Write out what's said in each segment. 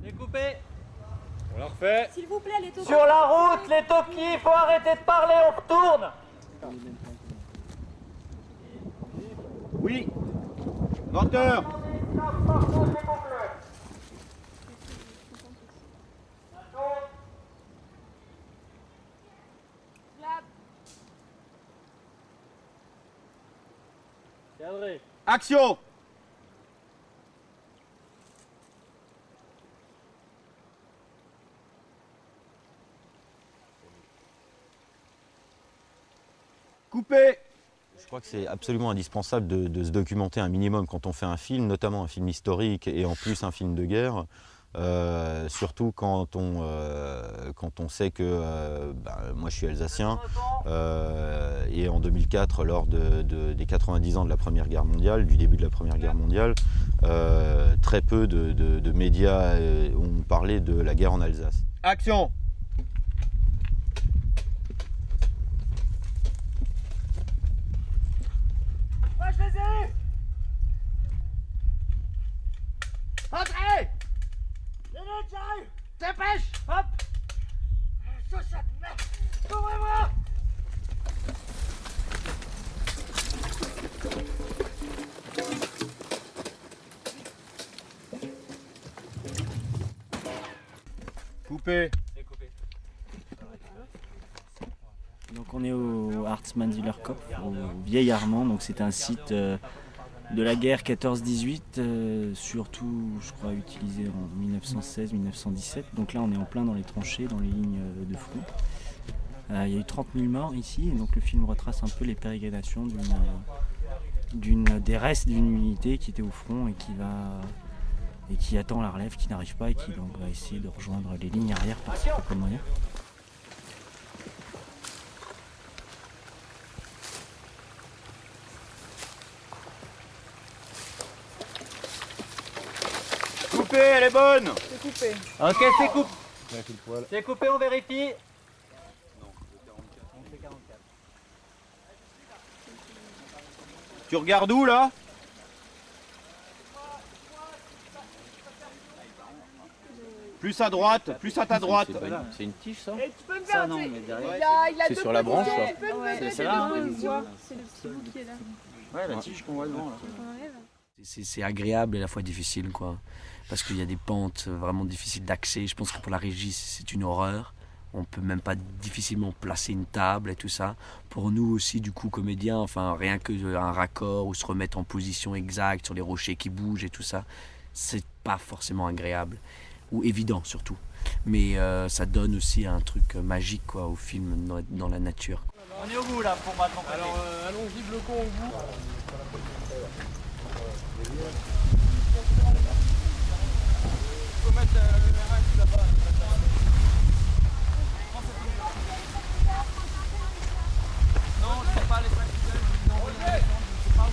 Découpé. On la refait. S'il vous plaît, les toquis. Sur la route, les toquis, faut arrêter de parler, on retourne. Oui. Moteur. Cadré. Action. Coupé. Je crois que c'est absolument indispensable de se documenter un minimum quand on fait un film, notamment un film historique et en plus un film de guerre. Surtout quand on sait que moi je suis alsacien et en 2004 lors des 90 ans de la Première Guerre mondiale, du début de la Première Guerre mondiale, très peu de médias ont parlé de la guerre en Alsace. Action. Moi je les ai eu. Entrez. J'arrive. Dépêche. Hop. Chaussette de merde. Ouvrez-moi. Coupé. Donc on est au Hartmannswillerkopf, au Vieil Armand, donc c'est un site de la guerre 14-18, surtout je crois utilisé en 1916-1917. Donc là on est en plein dans les tranchées, dans les lignes de front. Il y a eu 30 000 morts ici, et donc le film retrace un peu les pérégrinations des restes d'une unité qui était au front et qui attend la relève, qui n'arrive pas et qui donc va essayer de rejoindre les lignes arrière par ses propres moyens. Coupé, elle est bonne. C'est coupé. Ok, c'est coupé. C'est coupé, on vérifie. Tu regardes où là? Plus à droite, plus à ta droite. C'est une tige ça? Et tu peux me faire Ça, non, mais derrière. il a C'est deux sur la petits branche, dents, là. tu peux me Ouais, mettre c'est les ça, deux hein. dents, c'est le petit bout qui est là. Ouais, la tige qu'on voit devant là. On enlève. C'est agréable et à la fois difficile, quoi. Parce qu'il y a des pentes vraiment difficiles d'accès. Je pense que pour la régie, c'est une horreur. On peut même pas difficilement placer une table et tout ça. Pour nous aussi, du coup, comédiens, enfin, rien qu'un raccord ou se remettre en position exacte sur les rochers qui bougent et tout ça, c'est pas forcément agréable. Ou évident, surtout. Mais ça donne aussi un truc magique, quoi, au film dans la nature. On est au bout là pour maintenant. Alors allons-y, bloquons au bout. Faut mettre le reste là-bas. Non, je sais pas les pratiques. Non, je sais pas où.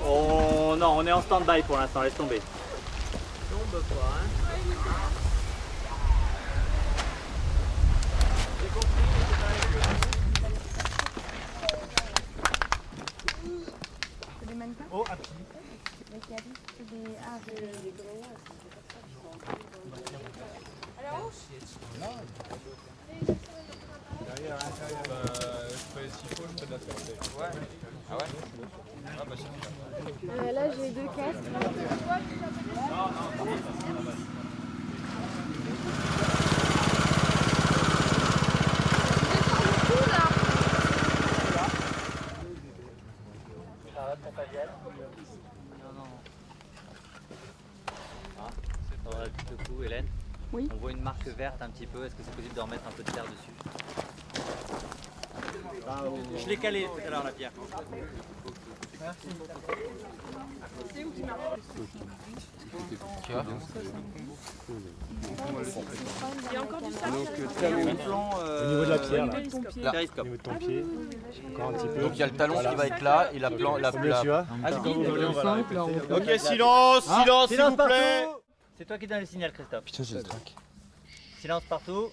Oh non, on est en stand-by pour l'instant, laisse tomber. C'est des mannequins. Oh, à pied. C'est des... Ah, c'est des coloniales. Alors Derrière, à l'intérieur. Je fais s'il faut, je fais de la santé. Ouais. Ah ouais? Ah bah c'est bien. là, j'ai deux casques. Arrête pour ta vielle. Non. Ça va tout le coup, Hélène. Oui. On voit une marque verte un petit peu. Est-ce que c'est possible de remettre un peu de terre dessus? Je l'ai calé tout à l'heure la pierre. Il y a encore du sable. Au niveau de la pierre, là. Au niveau de ton pied. Encore un petit peu. Donc il y a le talon qui va être là et la plan. Combien tu as Ok, silence, silence, s'il vous plaît. C'est toi qui donnes le signal, Christophe. Putain, j'ai le trac. Silence partout.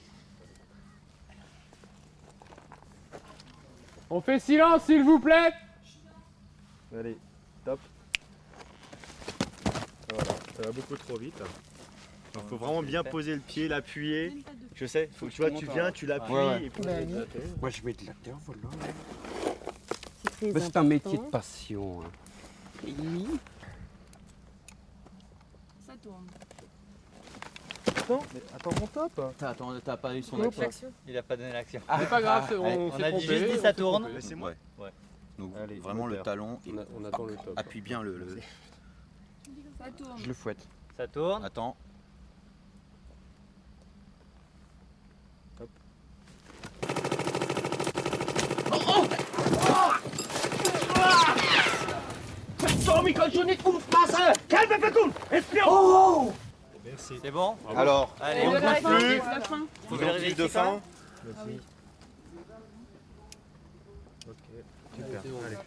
On fait silence, s'il vous plaît. Allez, top. Voilà, ça va beaucoup trop vite. Il faut vraiment bien poser le pied, l'appuyer. Je sais, faut que tu vois, tu viens, tu l'appuies. Et puis... Moi, je mets de la terre, voilà. Mais c'est un métier de passion. Hein. Ça tourne. Attends mon top. T'as pas eu son action. Il a pas donné l'action. C'est pas grave, On s'est a trompé. juste dit ça tourne. Laissez-moi. Ouais. Donc Allez, vraiment le moteur. talon. On attend le top. Appuie bien le. Ça tourne. Je le fouette. Ça tourne. Attends. Merci. C'est bon. Alors, Allez, On on la bouge fin, plus. la fin. Vous verrez Ventilles de ici, quand fin. même. Ok, super. Allez.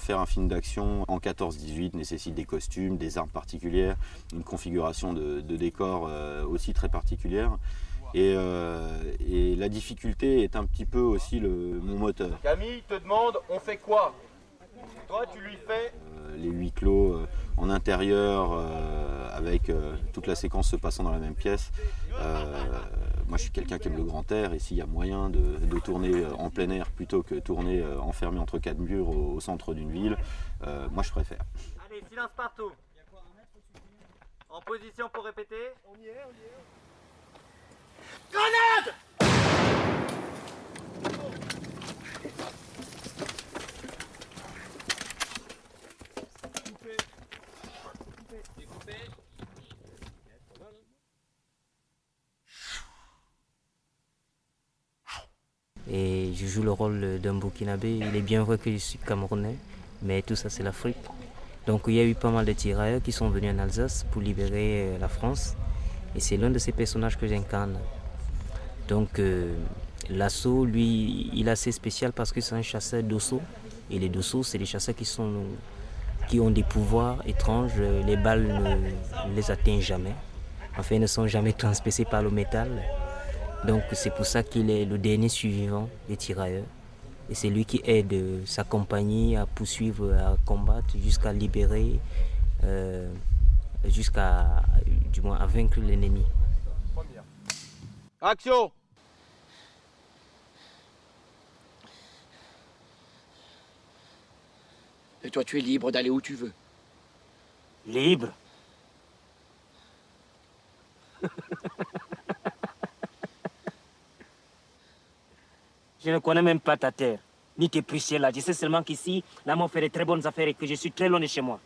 faire un film d'action en 14-18 nécessite des costumes, des armes particulières, une configuration de décor aussi très particulière. Et la difficulté est un petit peu aussi mon moteur. Camille te demande, on fait quoi? Toi, tu lui fais. Les huis clos en intérieur, avec toute la séquence se passant dans la même pièce. Moi, je suis quelqu'un qui aime le grand air, et s'il y a moyen de tourner en plein air plutôt que tourner enfermé entre quatre murs au centre d'une ville, moi, je préfère. Allez, silence partout. En position pour répéter. On y est, on y est. Et je joue le rôle d'un Burkinabé. Il est bien vrai que je suis Camerounais, mais tout ça c'est l'Afrique. Donc il y a eu pas mal de tirailleurs qui sont venus en Alsace pour libérer la France. Et c'est l'un de ces personnages que j'incarne. Donc l'assaut, lui, il est assez spécial parce que c'est un chasseur d'osso. Et les dossos, c'est des chasseurs qui ont des pouvoirs étranges. Les balles ne les atteignent jamais. Enfin, ils ne sont jamais transpercés par le métal. Donc c'est pour ça qu'il est le dernier survivant des tirailleurs. Et c'est lui qui aide sa compagnie à poursuivre, à combattre jusqu'à libérer, du moins à vaincre l'ennemi. Action! Et toi, tu es libre d'aller où tu veux. Libre. Je ne connais même pas ta terre, ni tes poussières là. Je sais seulement qu'ici, là, on fait de très bonnes affaires et que je suis très loin de chez moi.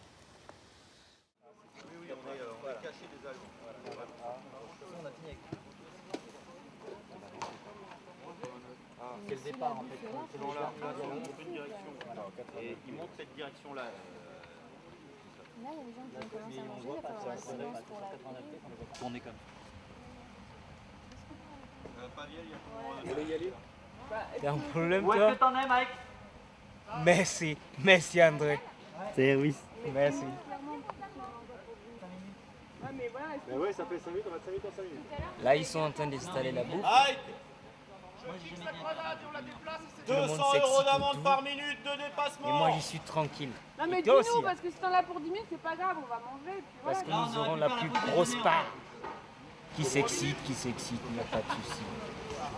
C'est le départ en fait. Et il montre cette direction-là. Là, il y a des gens qui ont commencé à manger, il va falloir un silence pour la Tourner comme Vous voulez y aller? T'as un problème, Où est-ce que t'en es, Mike? Merci. Merci, André. Service. Merci. Ben ouais, ça fait 5 minutes, on va 5 minutes en 5 minutes. Là, ils sont en train d'installer la bouffe. Aïe! Tout le monde 200 s'excite € d'amende autour. par minute de dépassement! Et moi, je suis tranquille. Non mais Et toi dis-nous, aussi, parce que si t'en as pour 10 minutes, c'est pas grave, on va manger. Puis Parce voilà. que nous aurons la plus grosse part. Qui s'excite, il n'y a pas de souci.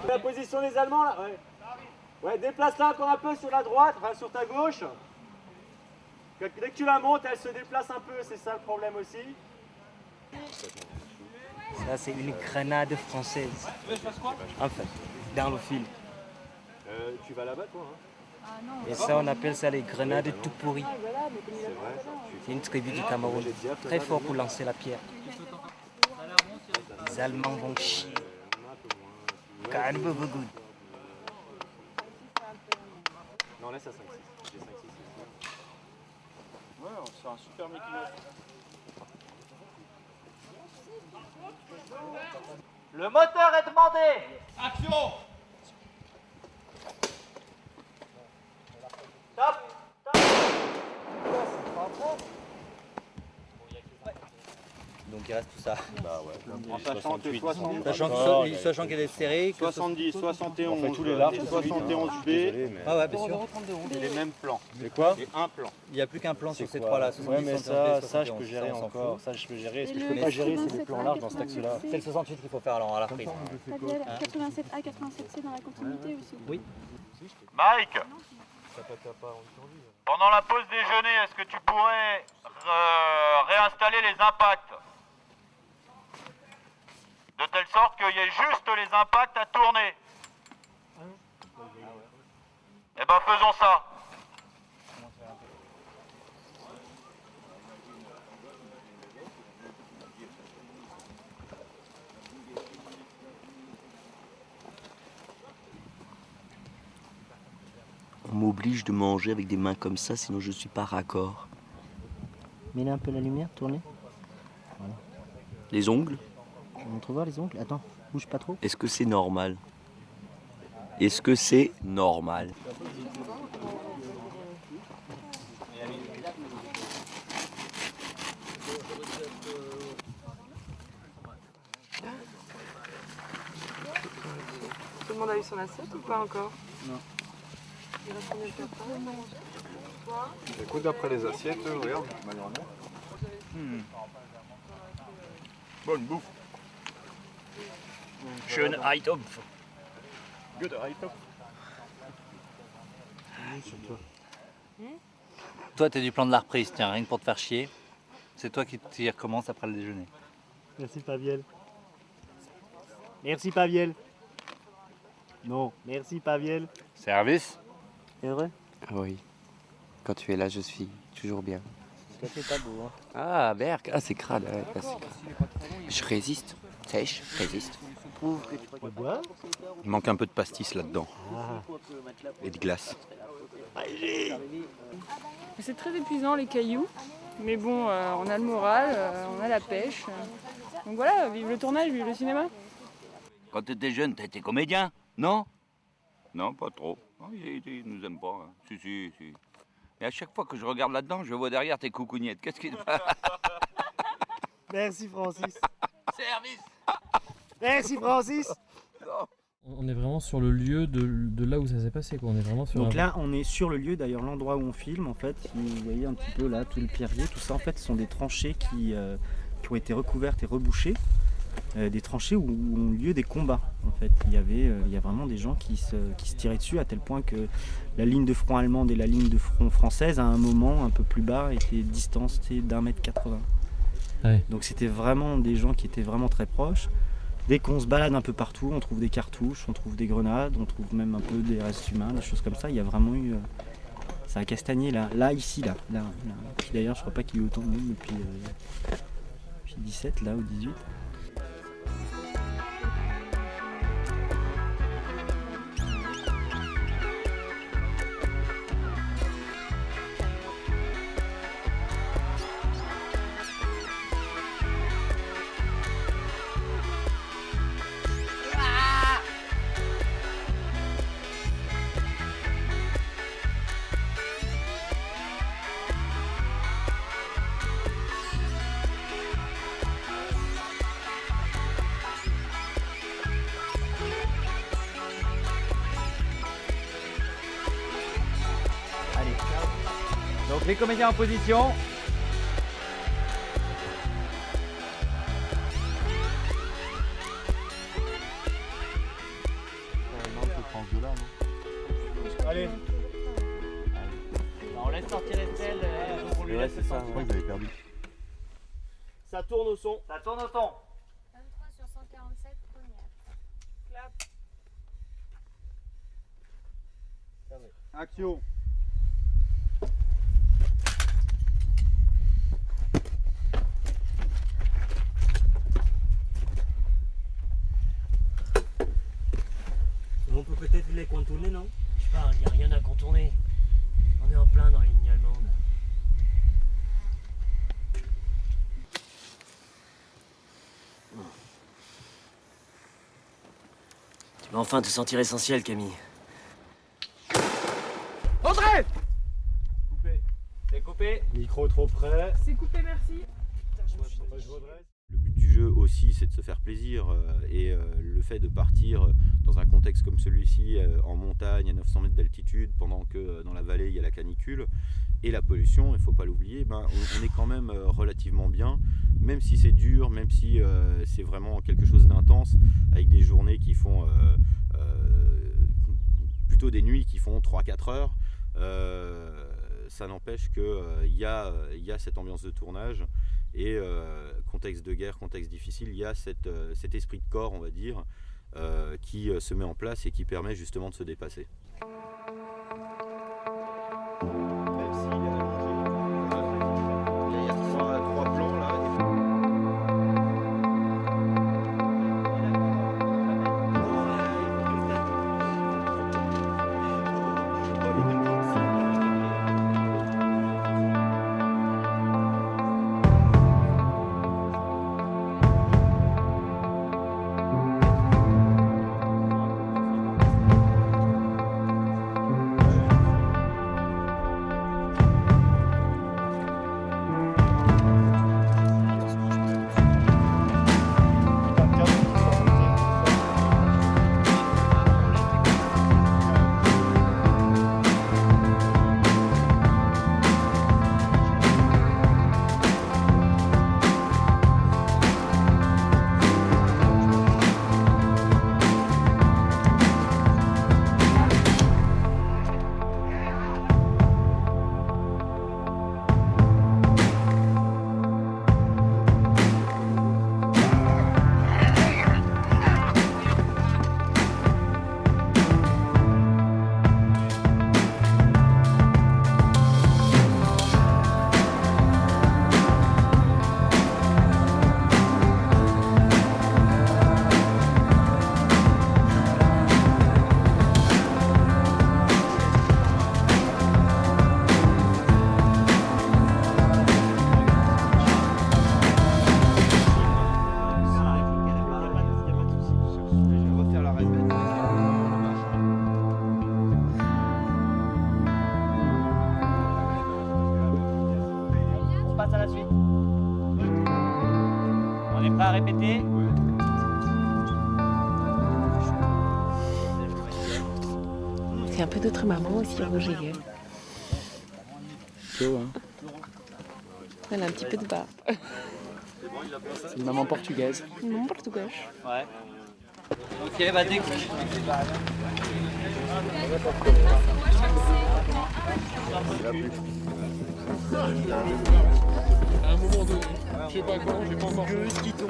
La position des Allemands là, ouais. Ouais, déplace-la encore un peu sur la droite, enfin sur ta gauche. Dès que tu la montes, elle se déplace un peu, c'est ça le problème aussi. Ça, c'est une grenade française. Enfin, dans le film. Tu vas là-bas toi, hein. Et ça, on appelle ça les grenades tout pourries. C'est vrai. C'est une tribu du Cameroun. Très fort pour lancer la pierre. Les Allemands vont chier. Non, laisse à 5-6. J'ai 5-6. Ouais, c'est un super Mickey. Le moteur est demandé. Action! Top. Donc il reste tout ça. Bah ouais. En sachant que 60, Sachant qu'elle est serrée. 70, 71, tous les larges, 71B, Ah ouais, bien sûr. c'est les mêmes plans. C'est quoi? Et un plan. Il n'y a plus qu'un plan sur ces trois-là. Ouais, mais ça, je 71, peux gérer on s'en encore. fout. Ça, je peux gérer. Ce que Et je le peux pas gérer, c'est les 87A, plans larges dans cet axe-là. C'est le 68 qu'il faut faire alors à la reprise. Fabiel, 87A, 87C dans la continuité aussi. Oui. Mike, pendant la pause déjeuner, est-ce que tu pourrais réinstaller les impacts de telle sorte qu'il y ait juste les impacts à tourner? Eh ben faisons ça. On m'oblige de manger avec des mains comme ça, sinon je ne suis pas raccord. Mets un peu la lumière, tournez. Voilà. Les ongles, Je vous montre voir les ongles. Attends, bouge pas trop. est-ce que c'est normal? Est-ce que c'est normal? Tout le monde a eu son assiette ou pas encore? Non. Il reste combien de personnes? Toi? Écoute, d'après les assiettes, regarde, malheureusement. Bonne bouffe. Schön Eintopf. Good Eintopf. Toi, t'es du plan de la reprise, tiens, rien que pour te faire chier. C'est toi qui recommence après le déjeuner. Merci Paviel. Merci Paviel. Non, merci Paviel. Service. C'est vrai? Oui. Quand tu es là, je suis toujours bien. Toi, c'est pas beau, hein. Ah, Berk. Ah, c'est crade. Ouais, c'est crade. Je résiste. Sèche, résiste. Il manque un peu de pastis là-dedans. Et de glace. C'est très épuisant les cailloux, mais bon, on a le moral, on a la pêche. Donc voilà, vive le tournage, vive le cinéma. Quand tu étais jeune, tu étais comédien, non? Non, pas trop. Non, ils nous aiment pas. Hein. Si. Et à chaque fois que je regarde là-dedans, je vois derrière tes coucougnettes. Qu'est-ce qu'il passe? Merci Francis. Service. Merci Francis. On est vraiment sur le lieu de là où ça s'est passé, quoi. On est vraiment sur Donc là, on est sur le lieu, d'ailleurs, l'endroit où on filme, en fait. Vous voyez un petit peu là, tout le pierrier, tout ça, en fait, ce sont des tranchées qui ont été recouvertes et rebouchées. Des tranchées où ont lieu des combats, en fait. Il y a vraiment des gens qui se tiraient dessus, à tel point que la ligne de front allemande et la ligne de front française, à un moment, un peu plus bas, étaient distancées d'1,80 m. Ouais. Donc c'était vraiment des gens qui étaient vraiment très proches. Dès qu'on se balade un peu partout, on trouve des cartouches, on trouve des grenades, on trouve même un peu des restes humains, des choses comme ça. Il y a vraiment eu... ça a castagné là, ici, là. Puis d'ailleurs, je crois pas qu'il y ait autant de monde depuis 17, là, ou 18. Donc les comédiens en position. Allez. On laisse sortir Estelle. Ouais, c'est ça. Je crois que vous avez perdu. Ça tourne au son. Ça tourne au son. 23 sur 147, première. Clap. Action. On peut peut-être les contourner, non? Je sais pas, il n'y a rien à contourner. On est en plein dans les lignes allemandes. Tu vas enfin te sentir essentiel, Camille. Entrez! Coupé. C'est coupé. Micro trop près. C'est coupé, merci. Le but du jeu aussi, c'est de se faire plaisir et le fait de partir dans un contexte comme celui-ci, en montagne à 900 mètres d'altitude, pendant que dans la vallée il y a la canicule et la pollution, il ne faut pas l'oublier, on est quand même relativement bien, même si c'est dur, même si c'est vraiment quelque chose d'intense, avec des journées qui font plutôt des nuits qui font 3-4 heures. Ça n'empêche qu'il y a cette ambiance de tournage et contexte de guerre, contexte difficile, il y a cet esprit de corps, on va dire, qui se met en place et qui permet justement de se dépasser. Prêt à répéter? C'est un peu notre maman aussi, Roger. Chaud, hein? Elle a un petit peu de barbe. C'est une maman portugaise. Une maman portugaise. Ouais. Ok, bah découvre. À un moment donné, je sais pas quand, j'ai pas encore chose qui tombe,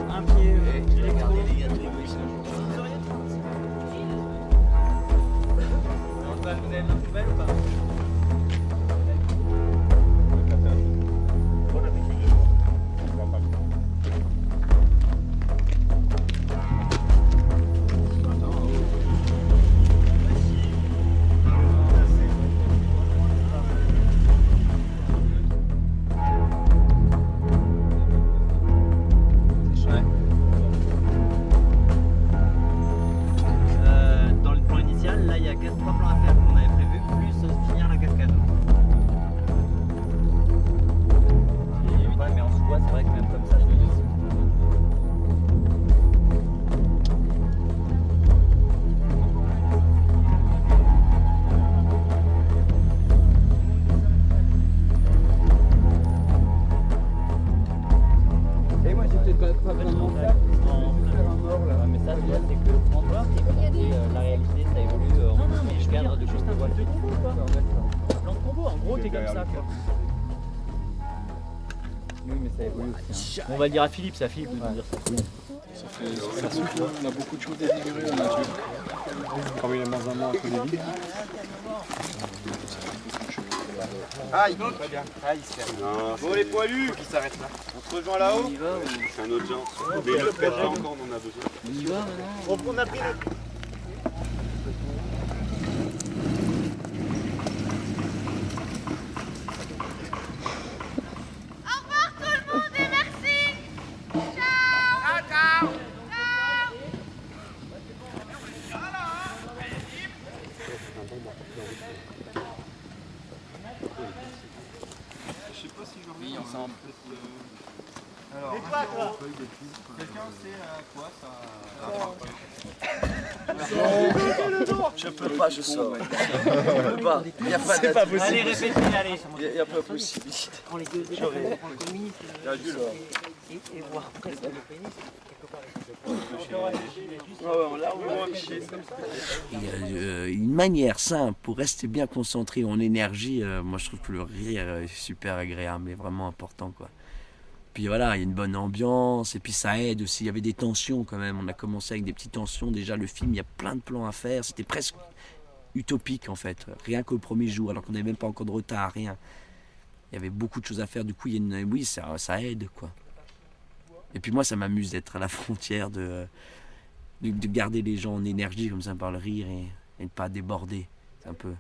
un pied électro. Vous avez une nouvelle ou pas? On va le dire à Philippe, c'est à Philippe de nous dire ça. Oui. Ça souffle, on a beaucoup de choses à figurer en nature. Comme il est dans un moment un peu débile. Ah, il peut pas bien. Ah, il se fait. Bon, les poilus, qui s'arrêtent là. On se rejoint là-haut. C'est un autre genre. Mais le pète pas encore, on en a besoin. On y va maintenant. On a pris notre. Je sais pas si je reviens ensemble. Alors, quelqu'un sait à quoi ça... Je peux pas, je sors. Je peux pas. Il n'y a pas de possible. Allez, répétez, allez. Il n'y a pas possibilité. On les deux J'aurais- on communique. Il a dû, là. Et voir presque le pénis. Il y a une manière simple pour rester bien concentré en énergie. Moi, je trouve que le rire est super agréable et vraiment important, quoi. Puis voilà, il y a une bonne ambiance et puis ça aide aussi. Il y avait des tensions quand même. On a commencé avec des petites tensions. Déjà, le film, il y a plein de plans à faire. C'était presque utopique en fait. Rien qu'au premier jour, alors qu'on n'avait même pas encore de retard, rien. Il y avait beaucoup de choses à faire. Du coup, il y a une... oui, ça aide, quoi. Et puis moi, ça m'amuse d'être à la frontière, de garder les gens en énergie comme ça par le rire et de pas déborder. C'est un peu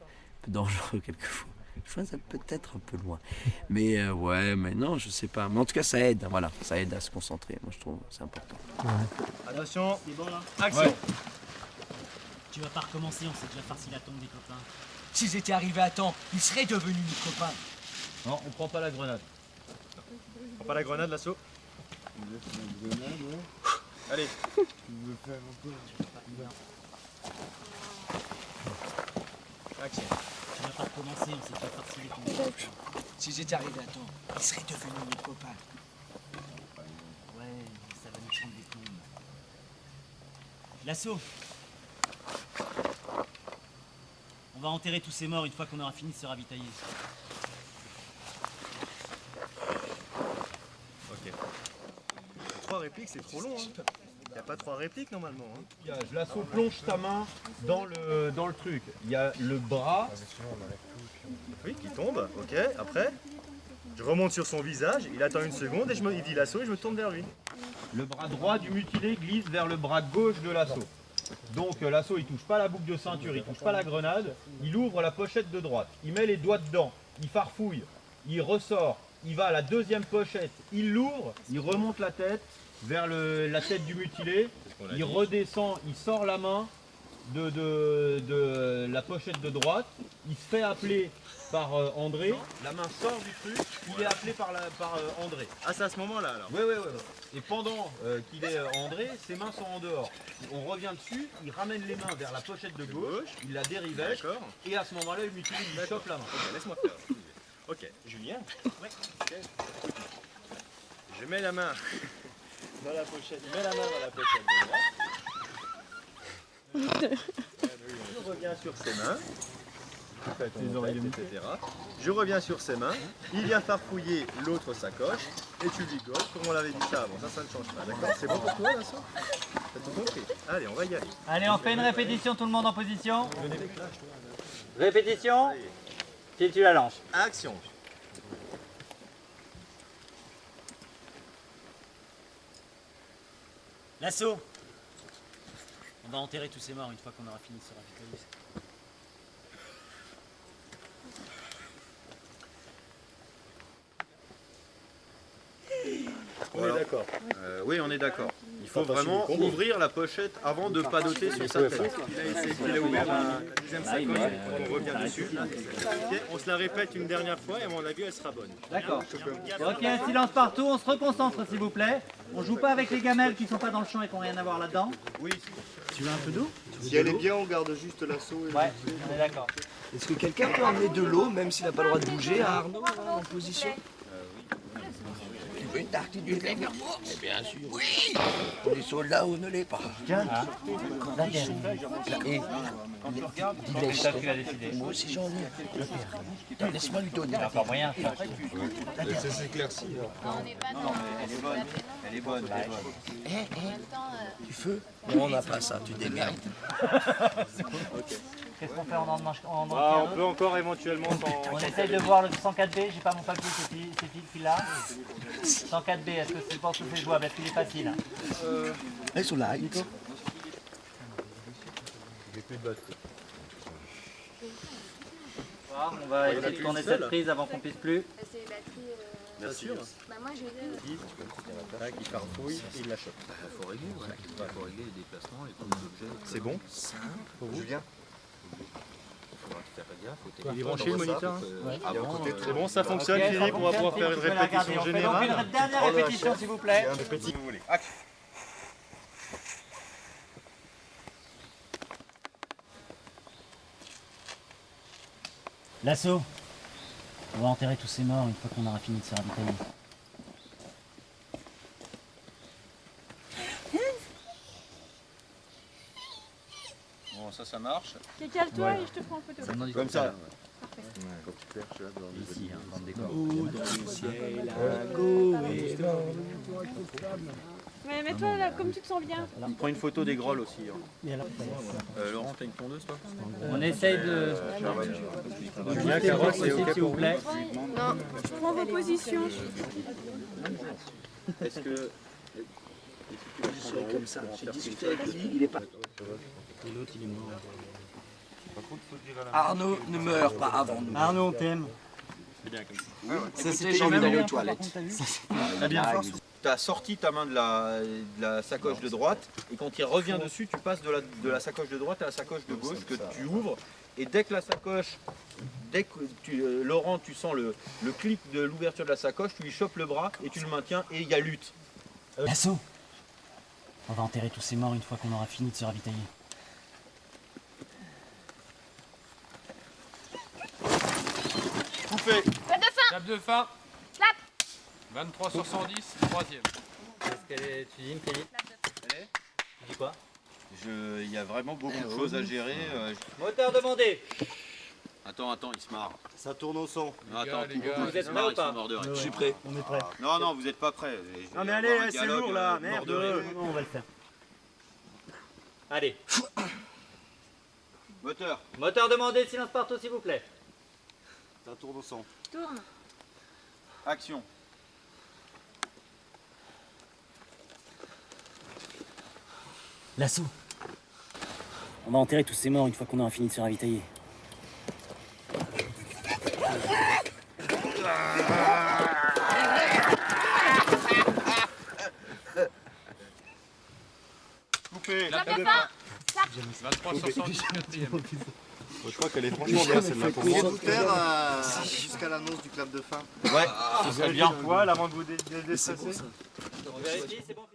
dangereux quelquefois. Des fois, ça peut être un peu loin. Mais ouais, mais non, je sais pas. Mais en tout cas, ça aide. Voilà, ça aide à se concentrer. Moi, je trouve que c'est important. Attention, C'est bon là action. Ouais. Tu vas pas recommencer, on s'est déjà farci la tombe des copains. S'ils étaient arrivés à temps, ils seraient devenus nos copains. Non, on prend pas la grenade. On prend pas la grenade, l'assaut. Allez. Action. Tu vas pas recommencer, on s'est déjà farci les tombes. S'ils étaient arrivés à temps, ils seraient devenus nos copains. Ouais, ça va nous prendre des plombes. L'assaut. On va enterrer tous ces morts une fois qu'on aura fini de se ravitailler. Ok. 3 répliques, c'est trop long. Hein. Il n'y a pas 3 répliques normalement. Hein. L'assaut plonge ta main dans le truc. Il y a le bras. Oui, qui tombe. Ok, après, je remonte sur son visage, il attend une seconde et il dit l'assaut et je me tourne vers lui. Le bras droit du mutilé glisse vers le bras gauche de l'assaut. Donc l'assaut il touche pas la boucle de ceinture, il touche pas la grenade, il ouvre la pochette de droite, il met les doigts dedans, il farfouille, il ressort, il va à la deuxième pochette, il l'ouvre, il remonte la tête vers la tête du mutilé, il redescend, il sort la main de la pochette de droite, il se fait appeler par André, la main sort du truc, il est appelé par André. Ah, c'est à ce moment-là alors? Oui. Et pendant qu'il est André, ses mains sont en dehors. On revient dessus, il ramène les mains vers la pochette de gauche, il la dérivèche, et à ce moment-là, le mutilé lui chope la main. Ok, laisse-moi faire. Ok, Julien. Ouais. Okay. Je mets la main dans la pochette, il met la main dans la pochette de droite. Je reviens sur ses mains. Les oreilles, etc. Je reviens sur ses mains, il vient farfouiller l'autre sacoche et tu rigoles comme on l'avait dit ça avant, ça ne change pas, d'accord? C'est bon pour toi là ça? T'as tout compris? Allez, on va y aller. Allez, on fait une répétition, tout le monde en position. Répétition. Si tu la lances. Action. L'assaut. On va enterrer tous ces morts une fois qu'on aura fini de se ravitailler. On est d'accord. Oui, on est d'accord. Il faut vraiment ouvrir la pochette avant de padoter sur sa tête. Il a ouvert la deuxième sacoche, on revient dessus. Okay, on se la répète une dernière fois et à mon avis elle sera bonne. D'accord. Ok, silence partout, on se reconcentre s'il vous plaît. On joue pas avec les gamelles qui sont pas dans le champ et qui n'ont rien à voir là-dedans. Oui. Tu veux un peu d'eau? Si elle est bien, on garde juste l'assaut. Ouais, on est d'accord. Est-ce que quelqu'un peut amener de l'eau, même s'il n'a pas le droit de bouger, à Arnaud, en position? Tu veux une tartine de lait, Vermeer? Mais bien sûr. Oui. On est soldats ou on ne l'est pas. Tiens, Et quand tu regardes, dis-le, ça tu l'as décidé. moi aussi j'en ai. Laisse-moi lui donner. Il n'y a pas moyen. Ça s'éclaircit. On n'est pas Non, mais elle est bonne. Elle est bonne. Du feu? Non, on n'a pas ça, tu démerdes. Qu'est-ce qu'on fait? On en mange On peut encore éventuellement On essaye de voir le 104B, j'ai pas mon papier, c'est qui là. 104B, est-ce que tu penses que c'est jouable? Est-ce qu'il est facile? Laisse-le là, Nico. On va essayer de tourner cette prise avant qu'on puisse plus. C'est les batteries. Bien sûr. Bah moi je l'ai. Il farfouille et il la chope. Il faut régler, il faut régler les déplacements et tous les objets. C'est bon? Pour vous? Julien? Il est branché le moniteur? C'est bon, ça fonctionne, Philippe, on va pouvoir faire une répétition générale. Une dernière répétition, s'il vous plaît. Un petit que vous voulez. L'assaut. On va enterrer tous ces morts une fois qu'on aura fini de se ravitailler. Bon, ça marche. Cale-toi et je te prends en photo. Comme ça. Parfait. Quand tu perches là dans Ici, hein, dans le décor. Mais mets-toi là, comme tu te sens bien. On prend une photo des grolles aussi. Laurent, t'as une tondeuse toi? On essaye de... Julien, Carole, c'est ok s'il vous plaît. Non, je prends vos positions. Est-ce que... Comme ça, j'ai discuté avec lui, il est pas. Et l'autre, il est mort. Arnaud ne meurt pas avant nous. Arnaud, on t'aime. C'est bien comme ça. Ça, c'était j'ai envie d'aller aux toilettes. Tu as sorti ta main de la sacoche de droite et quand il revient dessus, tu passes de la sacoche de droite à la sacoche de gauche que tu ouvres. Et dès que la sacoche, Laurent, tu sens le clic de l'ouverture de la sacoche, tu lui chopes le bras et tu le maintiens et il y a lutte. L'assaut. On va enterrer tous ces morts une fois qu'on aura fini de se ravitailler. Coupé. Clap de fin. Clap de fin. Clap. 23 sur 110, 3e. Qu'est-ce que tu dis, Philippe? Tu dis quoi? Il y a vraiment beaucoup de choses à gérer. Moteur demandé. Attends, il se marre. Ça tourne au son. Attends, les gars, vous êtes prêts ou pas? Je suis prêt. On est prêts. Non, vous n'êtes pas prêts. Non mais allez, c'est lourd là, merde. On va le faire. Allez. Moteur. Moteur demandé, silence partout, s'il vous plaît. Ça tourne au son. Tourne. Action. L'assaut. On va enterrer tous ces morts une fois qu'on aura fini de se ravitailler. Coupé. Clap de fin. 23 sur 110, 4e. Je crois qu'elle est franchement bien celle-là pour moi. Vous faire jusqu'à l'annonce du clap de fin. Ouais, ce serait bien. Poil avant de vous déstresser. On vérifie, c'est bon.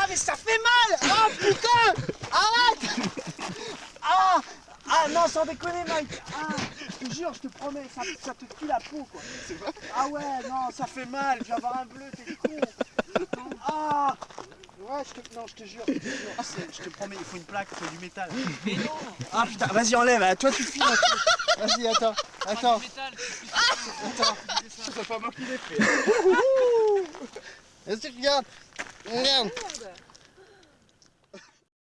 mais ça fait mal. Ah putain, arrête. Ah non, sans déconner Mike. Ah, je te jure, je te promets, ça te tue la peau quoi. C'est vrai? Ah ouais, non, ça fait mal, je vais avoir un bleu, t'es con. Ah ouais, je te jure, je te promets, il faut une plaque, il faut du métal. Mais non. Ah putain, vas-y enlève, toi tu files. Vas-y, attends. Attends. Attends. C'est pas moi qui l'ai fait. Vas-y, regarde. Regarde.